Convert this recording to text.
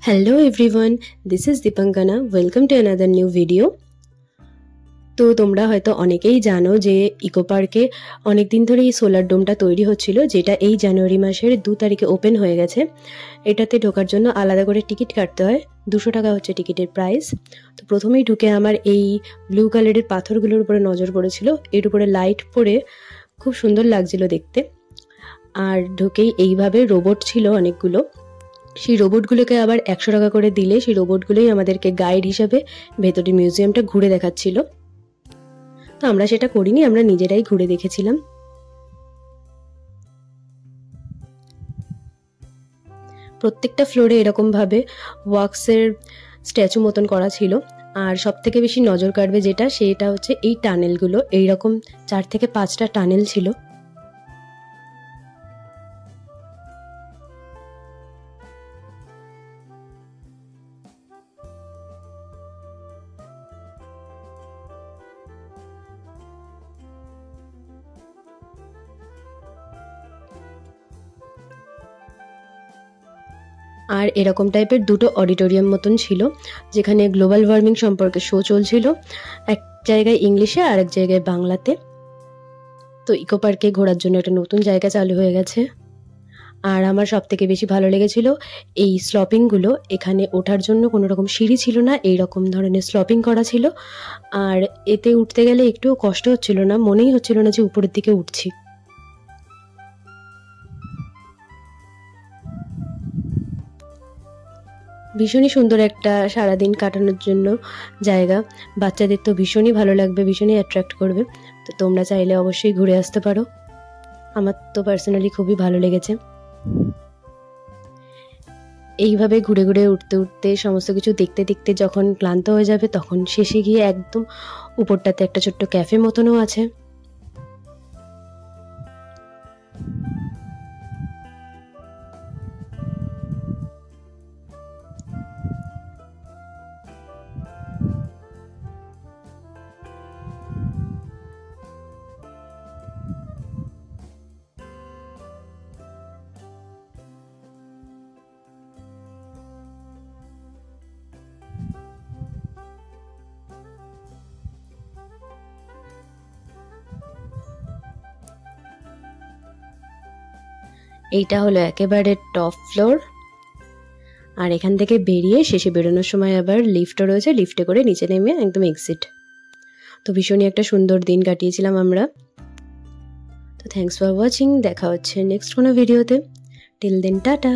Hello everyone, this is Deepankana. Welcome to another new video. তো তোমরা হয়তো অনেকেই জানো যে ইকো পার্কে অনেক দিন ধরে এই সোলার ডোমটা তৈরি হচ্ছিল, যেটা এই জানুয়ারি মাসের 2 তারিখে ওপেন হয়ে গেছে। এটাতে ঢোকার জন্য আলাদা করে টিকিট কাটতে হয়, 200 টাকা হচ্ছে টিকিটের প্রাইস। তো প্রথমেই ঢুকে আমার এই ব্লু কালারের পাথরগুলোর উপরে নজর পড়েছিল, এর উপরে লাইট পড়ে খুব সুন্দর লাগছিল দেখতে। আর ঢুকেই এইভাবে রোবট ছিল অনেকগুলো, সেই রোবটগুলোকে আবার 100 টাকা করে দিলে সেই রোবটগুলোই আমাদেরকে গাইড হিসাবে ভেতরে মিউজিয়ামটা ঘুরে দেখাচ্ছিল। তো আমরা সেটা করিনি, আমরা নিজেরাই ঘুরে দেখেছিলাম। প্রত্যেকটা ফ্লোরে এরকম ভাবে ওয়াক্সের স্ট্যাচু মতন করা ছিল। আর সব থেকে বেশি নজর কাড়বে যেটা, সেটা হচ্ছে এই টানেলগুলো। এইরকম 4 থেকে 5টা টানেল ছিল। আর এরকম টাইপের দুটো অডিটোরিয়াম মতন ছিল, যেখানে গ্লোবাল ওয়ার্মিং সম্পর্কে শো চলছিল, এক জায়গায় ইংলিশে আর এক জায়গায় বাংলাতে। তো ইকো পার্কে ঘোরার জন্য একটা নতুন জায়গা চালু হয়ে গেছে। আর আমার সব থেকে বেশি ভালো লেগেছিল এই স্লপিংগুলো। এখানে ওঠার জন্য কোনো রকম সিঁড়ি ছিল না, এই রকম ধরনের স্লপিং করা ছিল। আর এতে উঠতে গেলে একটুও কষ্ট হচ্ছিল না, মনেই হচ্ছিল না যে উপরের দিকে উঠছি। ভীষণই সুন্দর একটা সারাদিন কাটানোর জন্য জায়গা। বাচ্চাদের তো ভীষণই ভালো লাগবে, ভীষণই অ্যাট্রাক্ট করবে। তো তোমরা চাইলে অবশ্যই ঘুরে আসতে পারো। আমার তো পার্সোনালি খুবই ভালো লেগেছে। এইভাবে ঘুরে ঘুরে উঠতে উঠতে সমস্ত কিছু দেখতে দেখতে যখন ক্লান্ত হয়ে যাবে, তখন শেষে গিয়ে একদম উপরটাতে একটা ছোট্ট ক্যাফে মতনও আছে। এইটা হলো একেবারে টপ ফ্লোর। আর এখান থেকে বেরিয়ে শেষে বেরোনোর সময় আবার লিফটও রয়েছে, লিফটে করে নিচে নেমে একদম এক্সিট। তো ভীষণই একটা সুন্দর দিন কাটিয়েছিলাম আমরা। তো থ্যাঙ্কস ফর ওয়াচিং, দেখা হচ্ছে নেক্সট কোনো ভিডিওতে। Till then tata.